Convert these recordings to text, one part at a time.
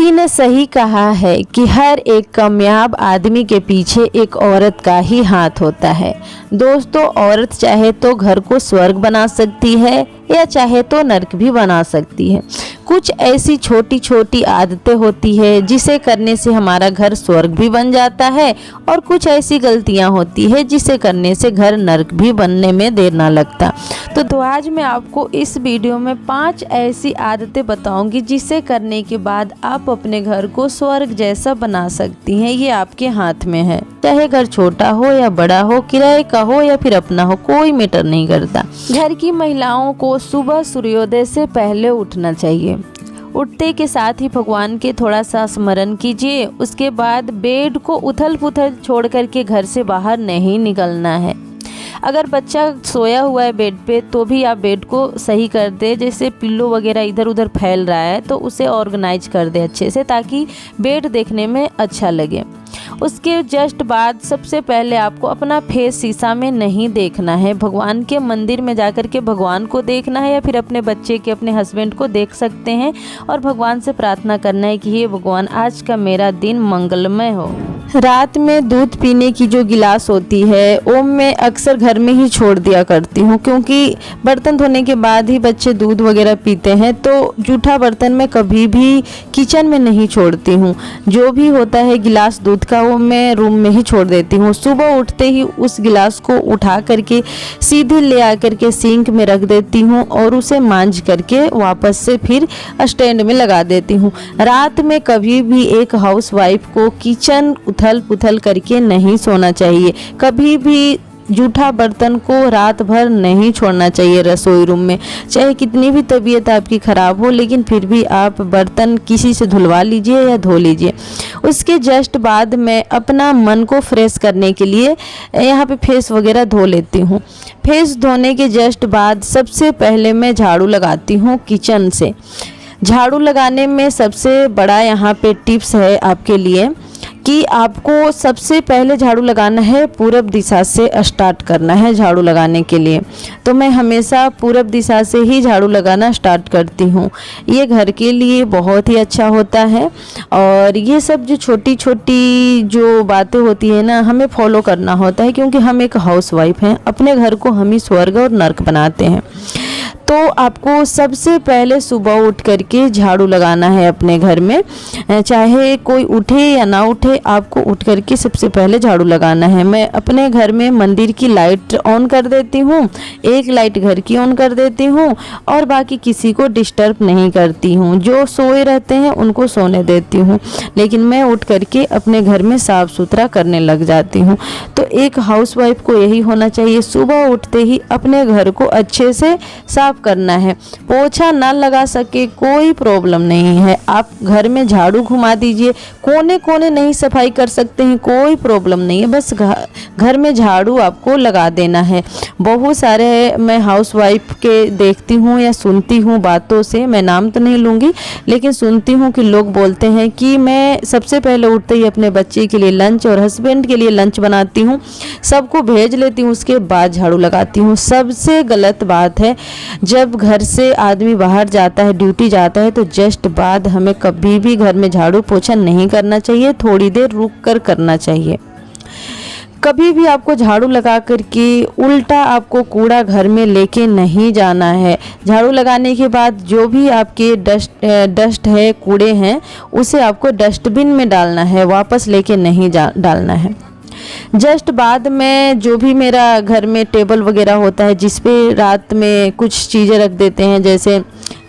सभी ने सही कहा है कि हर एक कामयाब आदमी के पीछे एक औरत का ही हाथ होता है। दोस्तों, औरत चाहे तो घर को स्वर्ग बना सकती है या चाहे तो नर्क भी बना सकती है। कुछ ऐसी छोटी छोटी आदतें होती है जिसे करने से हमारा घर स्वर्ग भी बन जाता है, और कुछ ऐसी गलतियां होती है जिसे करने से घर नर्क भी बनने में देर ना लगता। तो आज मैं आपको इस वीडियो में 5 ऐसी आदतें बताऊंगी जिसे करने के बाद आप अपने घर को स्वर्ग जैसा बना सकती हैं। ये आपके हाथ में है, चाहे घर छोटा हो या बड़ा हो, किराए का हो या फिर अपना हो, कोई मैटर नहीं करता। घर की महिलाओं को सुबह सूर्योदय से पहले उठना चाहिए। उठते के साथ ही भगवान के थोड़ा सा स्मरण कीजिए। उसके बाद बेड को उथल पुथल छोड़ करके घर से बाहर नहीं निकलना है। अगर बच्चा सोया हुआ है बेड पे तो भी आप बेड को सही कर दे। जैसे पिल्लो वगैरह इधर उधर फैल रहा है तो उसे ऑर्गेनाइज कर दे अच्छे से, ताकि बेड देखने में अच्छा लगे। उसके जस्ट बाद सबसे पहले आपको अपना फेस शीशा में नहीं देखना है। भगवान के मंदिर में जाकर के भगवान को देखना है, या फिर अपने बच्चे के, अपने हस्बैंड को देख सकते हैं और भगवान से प्रार्थना करना है कि हे भगवान, आज का मेरा दिन मंगलमय हो। रात में दूध पीने की जो गिलास होती है वो मैं अक्सर घर में ही छोड़ दिया करती हूँ, क्योंकि बर्तन धोने के बाद ही बच्चे दूध वगैरह पीते हैं। तो जूठा बर्तन मैं कभी भी किचन में नहीं छोड़ती हूँ। जो भी होता है गिलास दूध का वो मैं रूम में ही छोड़ देती हूँ। सुबह उठते ही उस गिलास को उठा करके सीधे ले आकर के सिंक में रख देती हूँ और उसे मांझ करके वापस से फिर स्टैंड में लगा देती हूँ। रात में कभी भी एक हाउसवाइफ को किचन उथल पुथल करके नहीं सोना चाहिए। कभी भी जूठा बर्तन को रात भर नहीं छोड़ना चाहिए रसोई रूम में। चाहे कितनी भी तबीयत आपकी ख़राब हो, लेकिन फिर भी आप बर्तन किसी से धुलवा लीजिए या धो लीजिए। उसके जस्ट बाद मैं अपना मन को फ्रेश करने के लिए यहाँ पे फेस वगैरह धो लेती हूँ। फेस धोने के जस्ट बाद सबसे पहले मैं झाड़ू लगाती हूँ किचन से। झाड़ू लगाने में सबसे बड़ा यहाँ पे टिप्स है आपके लिए कि आपको सबसे पहले झाड़ू लगाना है पूरब दिशा से स्टार्ट करना है झाड़ू लगाने के लिए। तो मैं हमेशा पूरब दिशा से ही झाड़ू लगाना स्टार्ट करती हूँ। ये घर के लिए बहुत ही अच्छा होता है, और ये सब जो छोटी छोटी जो बातें होती है ना, हमें फॉलो करना होता है, क्योंकि हम एक हाउसवाइफ हैं। अपने घर को हम ही स्वर्ग और नर्क बनाते हैं। तो आपको सबसे पहले सुबह उठ करके झाड़ू लगाना है अपने घर में। चाहे कोई उठे या ना उठे, आपको उठ करके सबसे पहले झाड़ू लगाना है। मैं अपने घर में मंदिर की लाइट ऑन कर देती हूँ, एक लाइट घर की ऑन कर देती हूँ, और बाकी किसी को डिस्टर्ब नहीं करती हूँ। जो सोए रहते हैं उनको सोने देती हूँ, लेकिन मैं उठ करके अपने घर में साफ़ सुथरा करने लग जाती हूँ। तो एक हाउसवाइफ को यही होना चाहिए, सुबह उठते ही अपने घर को अच्छे से साफ करना है। पोछा ना लगा सके कोई प्रॉब्लम नहीं है, आप घर में झाड़ू घुमा दीजिए। कोने कोने नहीं सफाई कर सकते हैं, कोई प्रॉब्लम नहीं है, बस घर में झाड़ू आपको लगा देना है। बहुत सारे मैं हाउसवाइफ के देखती हूँ या सुनती हूँ बातों से, मैं नाम तो नहीं लूँगी, लेकिन सुनती हूँ कि लोग बोलते हैं कि मैं सबसे पहले उठते ही अपने बच्चे के लिए लंच और हस्बैंड के लिए लंच बनाती हूँ, सबको भेज लेती हूँ, उसके बाद झाड़ू लगाती हूँ। सबसे गलत बात है। जब घर से आदमी बाहर जाता है, ड्यूटी जाता है, तो जस्ट बाद हमें कभी भी घर में झाड़ू पोछा नहीं करना चाहिए, थोड़ी देर रुक कर करना चाहिए। कभी भी आपको झाड़ू लगा करके उल्टा आपको कूड़ा घर में लेके नहीं जाना है। झाड़ू लगाने के बाद जो भी आपके डस्ट है, कूड़े हैं, उसे आपको डस्टबिन में डालना है, वापस लेके नहीं डालना है। जस्ट बाद में जो भी मेरा घर में टेबल वगैरह होता है, जिस पे रात में कुछ चीज़ें रख देते हैं, जैसे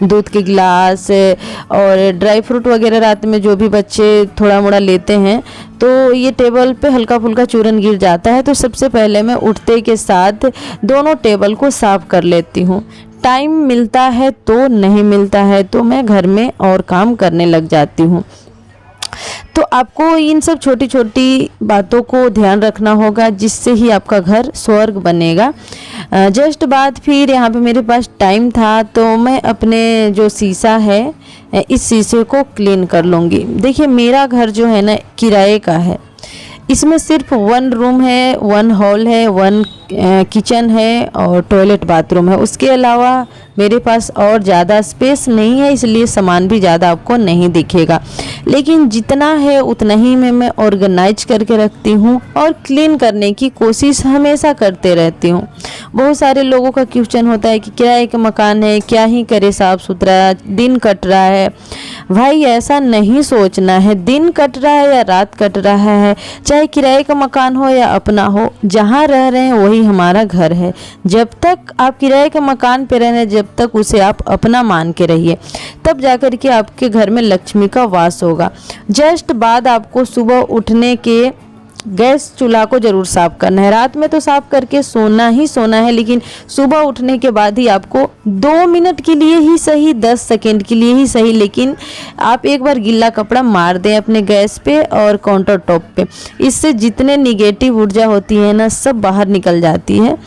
दूध के गिलास और ड्राई फ्रूट वगैरह, रात में जो भी बच्चे थोड़ा मोड़ा लेते हैं, तो ये टेबल पे हल्का फुल्का चूरन गिर जाता है। तो सबसे पहले मैं उठते के साथ दोनों टेबल को साफ़ कर लेती हूँ। टाइम मिलता है तो, नहीं मिलता है तो मैं घर में और काम करने लग जाती हूँ। तो आपको इन सब छोटी छोटी बातों को ध्यान रखना होगा, जिससे ही आपका घर स्वर्ग बनेगा। जस्ट बाद फिर यहाँ पे मेरे पास टाइम था तो मैं अपने जो शीशा है, इस शीशे को क्लीन कर लूँगी। देखिए, मेरा घर जो है ना किराए का है। इसमें सिर्फ 1 रूम है, 1 हॉल है, 1 किचन है और टॉयलेट बाथरूम है। उसके अलावा मेरे पास और ज़्यादा स्पेस नहीं है, इसलिए सामान भी ज़्यादा आपको नहीं दिखेगा, लेकिन जितना है उतना ही मैं ऑर्गेनाइज करके रखती हूँ और क्लीन करने की कोशिश हमेशा करते रहती हूँ। बहुत सारे लोगों का क्वेश्चन होता है कि किराए का मकान है, क्या ही करे साफ़ सुथरा, दिन कट रहा है। भाई ऐसा नहीं सोचना है, दिन कट रहा है या रात कट रहा है, चाहे किराए का मकान हो या अपना हो, जहाँ रह रहे हैं वही हमारा घर है। जब तक आप किराए के मकान पे रह रहे हैं, जब तक उसे आप अपना मान के रहिए, तब जाकर के आपके घर में लक्ष्मी का वास होगा। जस्ट बाद आपको सुबह उठने के गैस चूल्हा को ज़रूर साफ़ करना है। रात में तो साफ़ करके सोना ही सोना है, लेकिन सुबह उठने के बाद ही आपको 2 मिनट के लिए ही सही, 10 सेकेंड के लिए ही सही, लेकिन आप एक बार गीला कपड़ा मार दें अपने गैस पे और काउंटर टॉप पे। इससे जितने निगेटिव ऊर्जा होती है ना, सब बाहर निकल जाती है।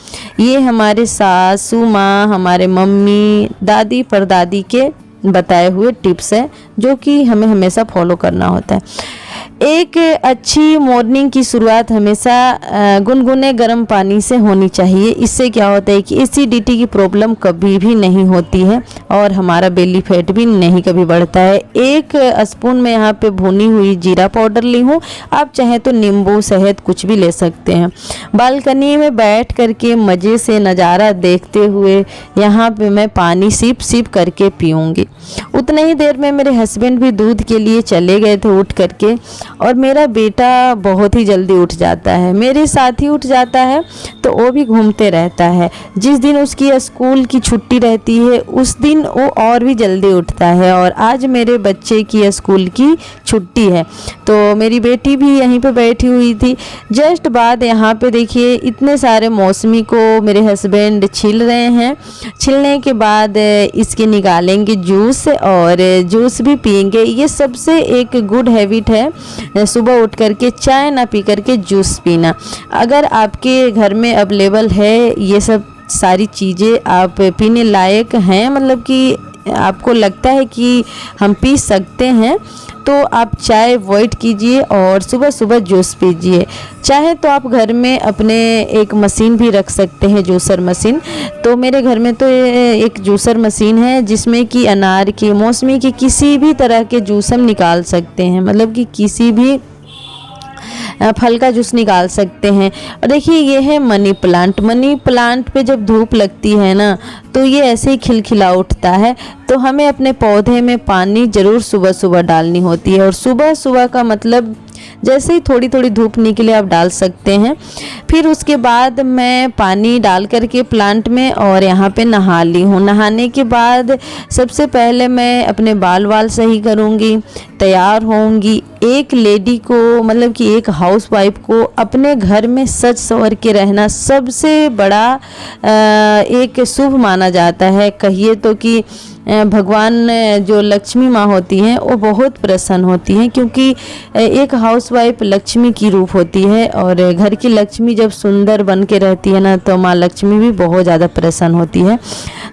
ये हमारे सासू माँ, हमारे मम्मी, दादी परदादी के बताए हुए टिप्स है, जो कि हमें हमेशा फॉलो करना होता है। एक अच्छी मॉर्निंग की शुरुआत हमेशा गुनगुने गर्म पानी से होनी चाहिए। इससे क्या होता है कि एसिडिटी की प्रॉब्लम कभी भी नहीं होती है और हमारा बेली फैट भी नहीं कभी बढ़ता है। 1 स्पून में यहाँ पे भुनी हुई जीरा पाउडर ली हूँ, आप चाहें तो नींबू शहद कुछ भी ले सकते हैं। बालकनी में बैठ करके मज़े से नज़ारा देखते हुए यहाँ पे मैं पानी सिप सिप करके पीऊँगी। उतने ही देर में मेरे हस्बैंड भी दूध के लिए चले गए थे उठ करके, और मेरा बेटा बहुत ही जल्दी उठ जाता है, मेरे साथ ही उठ जाता है, तो वो भी घूमते रहता है। जिस दिन उसकी स्कूल की छुट्टी रहती है उस दिन वो और भी जल्दी उठता है, और आज मेरे बच्चे की स्कूल की छुट्टी है तो मेरी बेटी भी यहीं पे बैठी हुई थी। जस्ट बाद यहाँ पे देखिए इतने सारे मौसमी को मेरे हस्बैंड छील रहे हैं। छीलने के बाद इसके निकालेंगे जूस और जूस भी पियेंगे। ये सबसे एक गुड हैबिट है, सुबह उठ करके चाय ना पी करके जूस पीना। अगर आपके घर में अवेलेबल है ये सब सारी चीज़ें, आप पीने लायक हैं, मतलब कि आपको लगता है कि हम पी सकते हैं, तो आप चाय अवॉइड कीजिए और सुबह सुबह जूस पीजिए। चाहे तो आप घर में अपने एक मशीन भी रख सकते हैं, जूसर मशीन। तो मेरे घर में तो एक जूसर मशीन है जिसमें कि अनार की, मौसमी की, किसी भी तरह के जूस हम निकाल सकते हैं, मतलब कि किसी भी फल का जूस निकाल सकते हैं। और देखिए ये है मनी प्लांट। मनी प्लांट पे जब धूप लगती है ना तो ये ऐसे ही खिलखिला उठता है। तो हमें अपने पौधे में पानी ज़रूर सुबह सुबह डालनी होती है, और सुबह सुबह का मतलब जैसे ही थोड़ी थोड़ी धूप निकले आप डाल सकते हैं। फिर उसके बाद मैं पानी डाल करके प्लांट में और यहाँ पे नहा ली हूँ। नहाने के बाद सबसे पहले मैं अपने बाल वाल सही करूँगी, तैयार होंगी। एक लेडी को, मतलब कि एक हाउसवाइफ को अपने घर में सज संवर के रहना सबसे बड़ा एक शुभ माना जाता है। कहिए तो कि भगवान जो लक्ष्मी माँ होती हैं वो बहुत प्रसन्न होती हैं, क्योंकि एक हाउसवाइफ लक्ष्मी की रूप होती है, और घर की लक्ष्मी जब सुंदर बन के रहती है ना तो माँ लक्ष्मी भी बहुत ज़्यादा प्रसन्न होती है।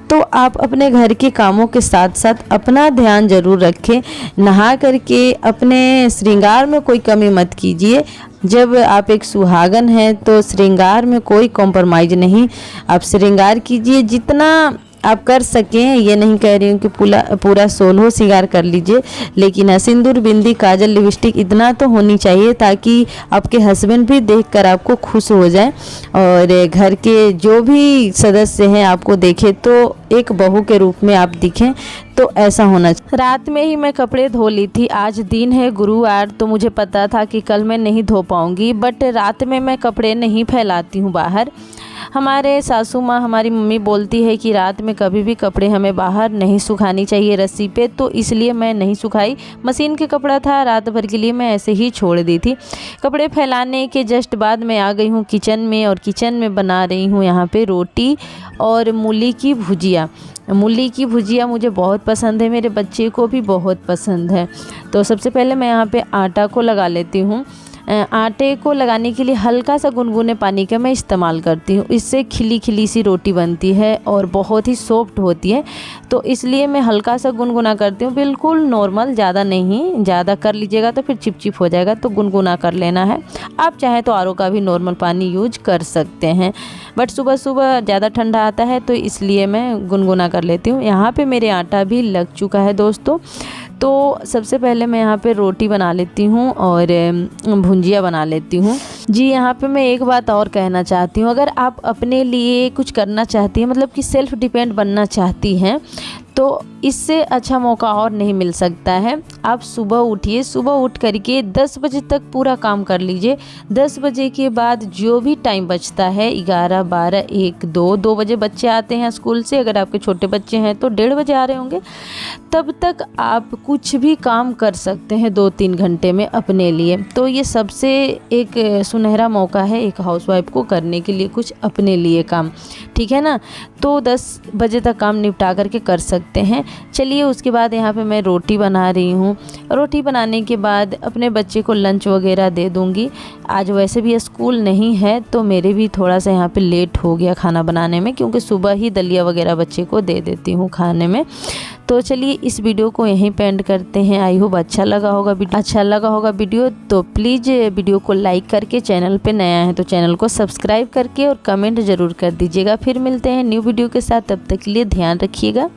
तो आप अपने घर के कामों के साथ साथ अपना ध्यान जरूर रखें। नहा करके अपने श्रृंगार में कोई कमी मत कीजिए। जब आप एक सुहागन हैं तो श्रृंगार में कोई कॉम्प्रोमाइज़ नहीं, आप श्रृंगार कीजिए जितना आप कर सकें। ये नहीं कह रही हूँ कि पूरा 16 श्रृंगार कर लीजिए, लेकिन सिंदूर, बिंदी, काजल, लिपस्टिक इतना तो होनी चाहिए ताकि आपके हस्बैंड भी देखकर आपको खुश हो जाए, और घर के जो भी सदस्य हैं आपको देखें तो एक बहू के रूप में आप दिखें। तो ऐसा होना चाहिए। रात में ही मैं कपड़े धो ली थी। आज दिन है गुरुवार, तो मुझे पता था कि कल मैं नहीं धो पाऊँगी, बट रात में मैं कपड़े नहीं फैलाती हूँ बाहर। हमारे सासू माँ, हमारी मम्मी बोलती है कि रात में कभी भी कपड़े हमें बाहर नहीं सुखानी चाहिए रस्सी पे, तो इसलिए मैं नहीं सुखाई। मशीन के कपड़ा था, रात भर के लिए मैं ऐसे ही छोड़ दी थी। कपड़े फैलाने के जस्ट बाद मैं आ गई हूँ किचन में, और किचन में बना रही हूँ यहाँ पे रोटी और मूली की भुजिया। मूली की भुजिया मुझे बहुत पसंद है, मेरे बच्चे को भी बहुत पसंद है। तो सबसे पहले मैं यहाँ पे आटा को लगा लेती हूँ। आटे को लगाने के लिए हल्का सा गुनगुने पानी का मैं इस्तेमाल करती हूँ। इससे खिली खिली सी रोटी बनती है और बहुत ही सॉफ्ट होती है, तो इसलिए मैं हल्का सा गुनगुना करती हूँ, बिल्कुल नॉर्मल, ज़्यादा नहीं। ज़्यादा कर लीजिएगा तो फिर चिपचिप हो जाएगा, तो गुनगुना कर लेना है। आप चाहें तो आरओ का भी नॉर्मल पानी यूज कर सकते हैं, बट सुबह सुबह ज़्यादा ठंडा आता है तो इसलिए मैं गुनगुना कर लेती हूँ। यहाँ पे मेरे आटा भी लग चुका है दोस्तों। तो सबसे पहले मैं यहाँ पे रोटी बना लेती हूँ और भुंजिया बना लेती हूँ। जी, यहाँ पे मैं एक बात और कहना चाहती हूँ, अगर आप अपने लिए कुछ करना चाहती हैं, मतलब कि सेल्फ डिपेंड बनना चाहती हैं, तो इससे अच्छा मौका और नहीं मिल सकता है। आप सुबह उठिए, सुबह उठ करके 10 बजे तक पूरा काम कर लीजिए। 10 बजे के बाद जो भी टाइम बचता है, 11, 12, 1, 2 बजे बच्चे आते हैं स्कूल से, अगर आपके छोटे बच्चे हैं तो 1:30 बजे आ रहे होंगे, तब तक आप कुछ भी काम कर सकते हैं 2-3 घंटे में अपने लिए। तो ये सबसे एक सुनहरा मौका है एक हाउसवाइफ को करने के लिए कुछ अपने लिए काम, ठीक है ना। तो 10 बजे तक काम निपटा करके कर सकते हैं। चलिए, उसके बाद यहाँ पे मैं रोटी बना रही हूँ। रोटी बनाने के बाद अपने बच्चे को लंच वगैरह दे दूँगी। आज वैसे भी स्कूल नहीं है तो मेरे भी थोड़ा सा यहाँ पे लेट हो गया खाना बनाने में, क्योंकि सुबह ही दलिया वगैरह बच्चे को दे देती हूँ खाने में। तो चलिए, इस वीडियो को यहीं पे एंड करते हैं। आई होप अच्छा लगा होगा वीडियो। तो प्लीज़ वीडियो को लाइक करके, चैनल पे नया है तो चैनल को सब्सक्राइब करके और कमेंट ज़रूर कर दीजिएगा। फिर मिलते हैं न्यू वीडियो के साथ, तब तक के लिए ध्यान रखिएगा।